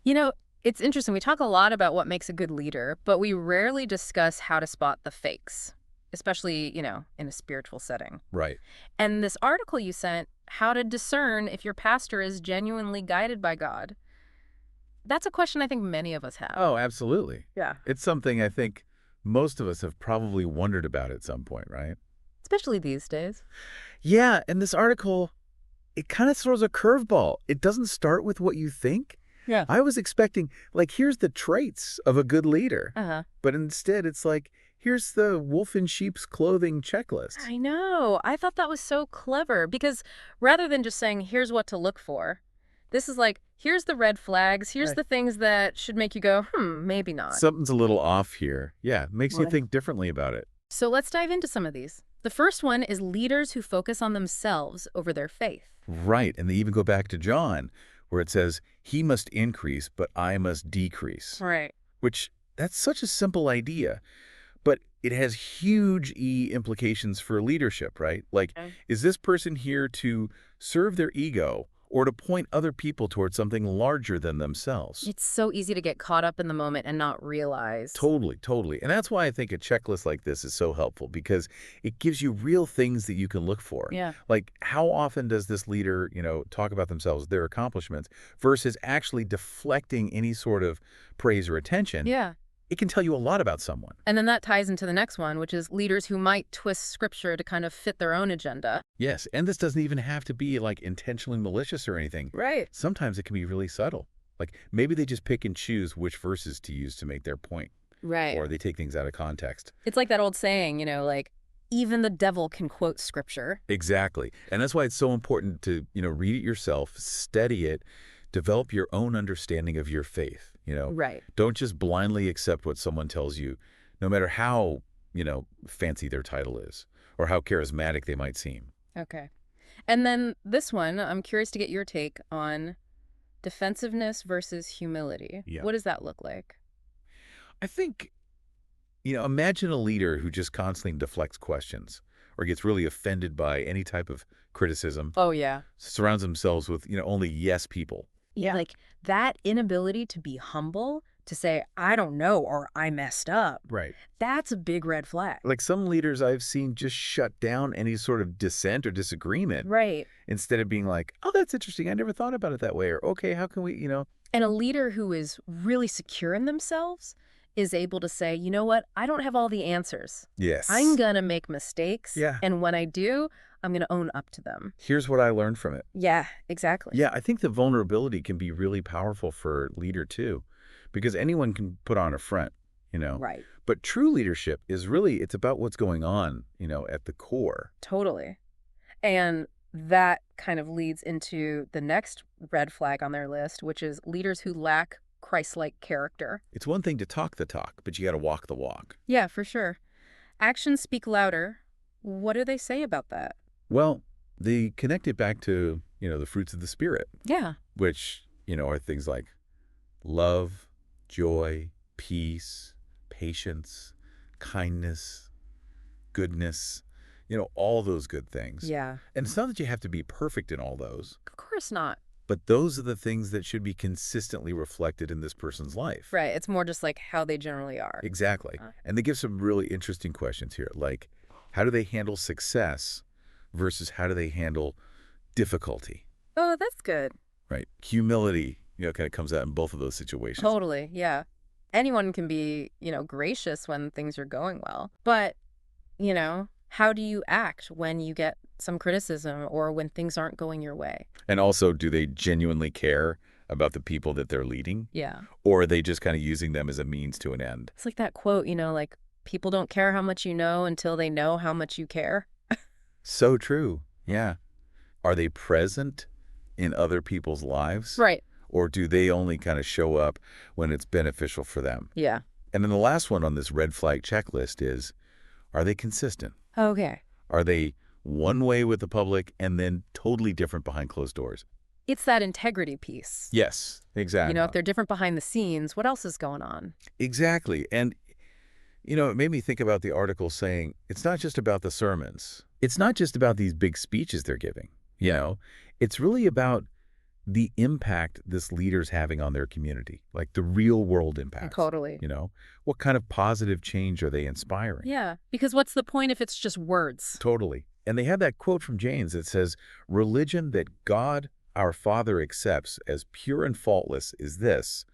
You know, it's interesting. We talk a lot about what makes a good leader, but we rarely discuss how to spot the fakes, especially, in a spiritual setting. Right. And this article you sent, how to discern if your pastor is genuinely guided by God, that's a question I think many of us have. Oh, absolutely. Yeah. It's something I think most of us have probably wondered about at some point, right? Especially these days. Yeah, and this article, it kind of throws a curveball. It doesn't start with what you think. Yeah. I was expecting, like, here's the traits of a good leader. Uh-huh. But instead, it's like, here's the wolf in sheep's clothing checklist. I know. I thought that was so clever because rather than just saying, here's what to look for, this is like, here's the red flags, here's Right. the things that should make you go, maybe not. Something's a little off here. Yeah, makes you Right. think differently about it. So let's dive into some of these. The first one is leaders who focus on themselves over their faith. Right, and they even go back to John, where it says, he must increase, but I must decrease. Right. Which, that's such a simple idea, but it has huge implications for leadership, right? Like, Okay. is this person here to serve their ego or to point other people towards something larger than themselves? It's so easy to get caught up in the moment and not realize. Totally, totally. And that's why I think a checklist like this is so helpful, because it gives you real things that you can look for. Yeah. Like, how often does this leader, talk about themselves, their accomplishments, versus actually deflecting any sort of praise or attention? Yeah. It can tell you a lot about someone. And then that ties into the next one, which is leaders who might twist scripture to kind of fit their own agenda. Yes, and this doesn't even have to be like intentionally malicious or anything. Right. Sometimes it can be really subtle. Like, maybe they just pick and choose which verses to use to make their point, Right. or they take things out of context. It's like that old saying, like, even the devil can quote scripture. Exactly. And that's why it's so important to, read it yourself, study it, develop your own understanding of your faith. Right. Don't just blindly accept what someone tells you, no matter how, fancy their title is or how charismatic they might seem. Okay. And then this one, I'm curious to get your take on defensiveness versus humility. Yeah. What does that look like? I think, imagine a leader who just constantly deflects questions or gets really offended by any type of criticism, Oh, yeah. surrounds themselves with, only yes people. Yeah. Like that inability to be humble, to say, I don't know, or I messed up, Right. that's a big red flag. Like, some leaders I've seen just shut down any sort of dissent or disagreement Right. instead of being like, oh, that's interesting. I never thought about it that way. Or, okay, how can we. And a leader who is really secure in themselves is able to say, you know what, I don't have all the answers. Yes. I'm going to make mistakes. Yeah. And when I do, I'm going to own up to them. Here's what I learned from it. Yeah, exactly. Yeah, I think the vulnerability can be really powerful for a leader too, because anyone can put on a front. Right. But true leadership is really, it's about what's going on, at the core. Totally. And that kind of leads into the next red flag on their list, which is leaders who lack Christ-like character. It's one thing to talk the talk, but you got to walk the walk. Yeah, for sure. Actions speak louder. What do they say about that? Well, they connect it back to, the fruits of the Spirit, Yeah. which, are things like love, joy, peace, patience, kindness, goodness, all those good things. Yeah. And it's not that you have to be perfect in all those, Of course not. but those are the things that should be consistently reflected in this person's life. Right. It's more just like how they generally are. Exactly. And they give some really interesting questions here, like how do they handle success versus how do they handle difficulty, Oh, that's good. right? Humility, kind of comes out in both of those situations. Totally. Yeah. Anyone can be, gracious when things are going well. But, how do you act when you get some criticism or when things aren't going your way? And also, do they genuinely care about the people that they're leading? Yeah. Or are they just kind of using them as a means to an end? It's like that quote, like people don't care how much you know until they know how much you care. So true. Yeah. Are they present in other people's lives? Right. Or do they only kind of show up when it's beneficial for them? Yeah. And then the last one on this red flag checklist is, are they consistent? Okay. Are they one way with the public and then totally different behind closed doors? It's that integrity piece. Yes, exactly. If they're different behind the scenes, what else is going on? Exactly. And, it made me think about the article saying it's not just about the sermons. It's not just about these big speeches they're giving. It's really about the impact this leader's having on their community, like the real world impacts. Totally. You know, what kind of positive change are they inspiring? Yeah, because what's the point if it's just words? Totally. And they have that quote from James that says, religion that God, our Father, accepts as pure and faultless is this: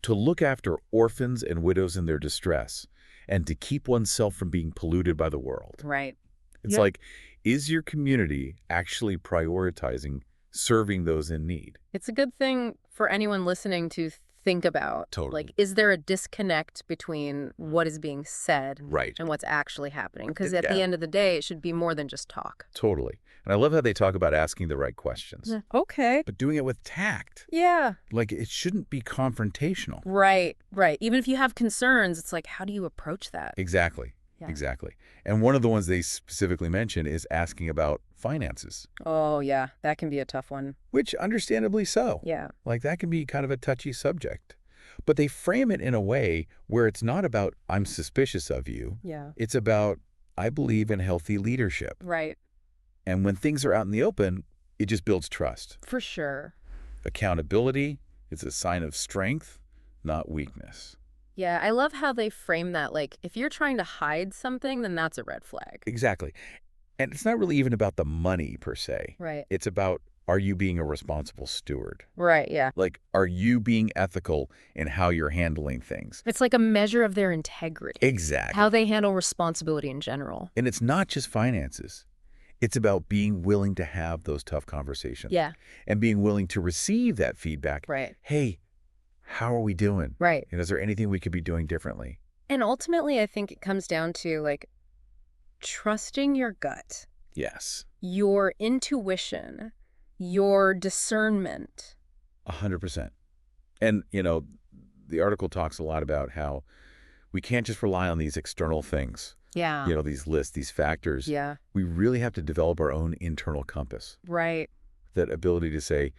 to look after orphans and widows in their distress, and to keep oneself from being polluted by the world. Right. It's Yeah. like, is your community actually prioritizing serving those in need? It's a good thing for anyone listening to think about. Totally. Like, is there a disconnect between what is being said Right. and what's actually happening? Because at Yeah. the end of the day, it should be more than just talk. Totally. And I love how they talk about asking the right questions, Okay. but doing it with tact. Yeah. Like, it shouldn't be confrontational. Right. Right. Even if you have concerns, it's like, how do you approach that? Exactly. Yeah. Exactly. And one of the ones they specifically mention is asking about finances, Oh, yeah. That can be a tough one. which understandably so. Yeah. Like, that can be kind of a touchy subject. But they frame it in a way where it's not about, I'm suspicious of you. Yeah. It's about, I believe in healthy leadership. Right. And when things are out in the open, it just builds trust. For sure. Accountability is a sign of strength, not weakness. Yeah. I love how they frame that. Like, if you're trying to hide something, then that's a red flag. Exactly. And it's not really even about the money per se. Right. It's about, are you being a responsible steward? Right. Yeah. Like, are you being ethical in how you're handling things? It's like a measure of their integrity. Exactly. How they handle responsibility in general. And it's not just finances. It's about being willing to have those tough conversations. Yeah. And being willing to receive that feedback. Right. Hey, how are we doing? Right. And is there anything we could be doing differently? And ultimately, I think it comes down to like trusting your gut, Yes. your intuition, your discernment. 100%. And, you know, the article talks a lot about how we can't just rely on these external things, Yeah. you know, these lists, these factors. Yeah. We really have to develop our own internal compass, Right. that ability to say,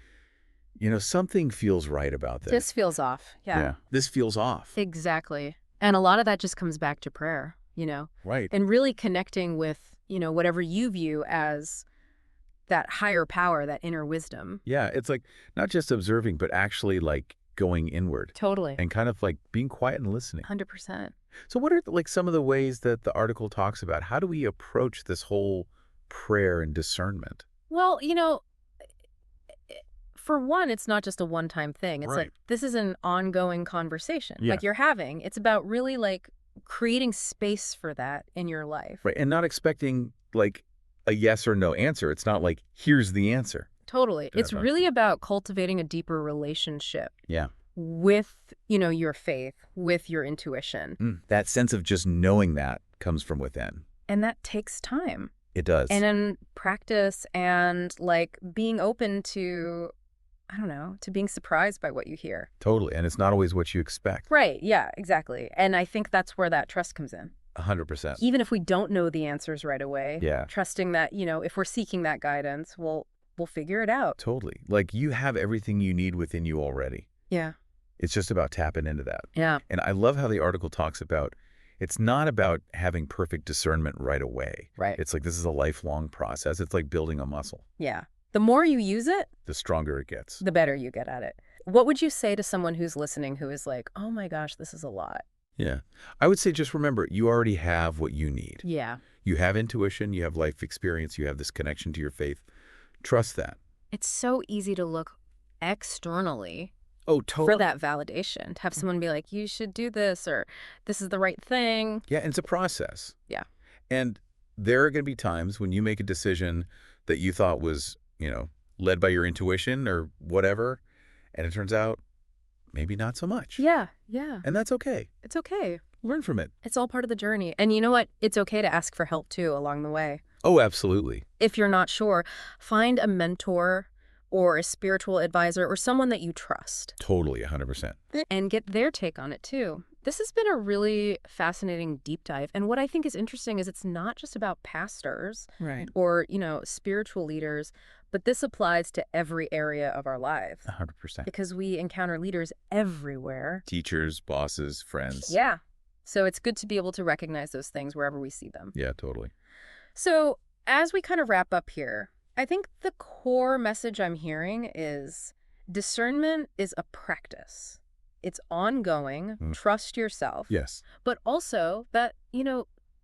you know, something feels right about this. This feels off. Yeah. This feels off. Exactly. And a lot of that just comes back to prayer, you know, Right. and really connecting with, you know, whatever you view as that higher power, that inner wisdom. Yeah. It's like not just observing, but actually like going inward Totally. and kind of like being quiet and listening. 100%. So what are like some of the ways that the article talks about? How do we approach this whole prayer and discernment? Well, you know, for one, it's not just a one-time thing. It's Right. like this is an ongoing conversation Yeah. like you're having. It's about really like creating space for that in your life. Right. And not expecting like a yes or no answer. It's not like, here's the answer. Totally. It's Definitely. really about cultivating a deeper relationship Yeah. with, you know, your faith, with your intuition. That sense of just knowing that comes from within. And that takes time. It does. And then practice and like being open to, I don't know, to being surprised by what you hear. Totally. And it's not always what you expect. Right. Yeah, exactly. And I think that's where that trust comes in. 100%. Even if we don't know the answers right away, Yeah. trusting that, you know, if we're seeking that guidance, we'll figure it out. Totally. Like you have everything you need within you already. Yeah. It's just about tapping into that. Yeah. And I love how the article talks about it's not about having perfect discernment right away. Right. It's like this is a lifelong process. It's like building a muscle. Yeah. The more you use it, The stronger it gets. the better you get at it. What would you say to someone who's listening who is like, oh my gosh, this is a lot? Yeah. I would say just remember, you already have what you need. Yeah. You have intuition, you have life experience, you have this connection to your faith. Trust that. It's so easy to look externally Oh, for that validation, to have someone be like, you should do this, or this is the right thing. Yeah, and it's a process. Yeah. And there are going to be times when you make a decision that you thought was, you know, led by your intuition or whatever, and it turns out maybe not so much. Yeah. Yeah. And that's okay. It's okay. Learn from it. It's all part of the journey. And you know what? It's okay to ask for help too along the way. Oh, absolutely. If you're not sure, find a mentor or a spiritual advisor or someone that you trust Totally, 100%. and get their take on it too. This has been a really fascinating deep dive. And what I think is interesting is it's not just about pastors Right. or, you know, spiritual leaders, but this applies to every area of our lives 100%. because we encounter leaders everywhere. Teachers, bosses, friends. Yeah. So it's good to be able to recognize those things wherever we see them. Yeah, totally. So as we kind of wrap up here, I think the core message I'm hearing is discernment is a practice. It's ongoing. Mm. Trust yourself. Yes. But also that,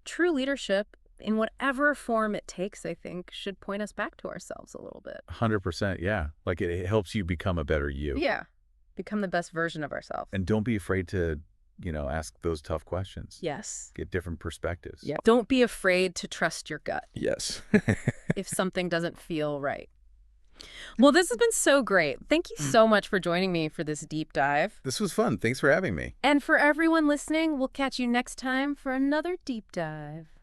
true leadership, in whatever form it takes, I think, should point us back to ourselves a little bit. 100%, yeah. Like it helps you become a better you. Yeah. Become the best version of ourselves. And don't be afraid to, ask those tough questions. Yes. Get different perspectives. Yeah. Don't be afraid to trust your gut Yes. if something doesn't feel right. Well, this has been so great. Thank you so much for joining me for this deep dive. This was fun. Thanks for having me. And for everyone listening, we'll catch you next time for another deep dive.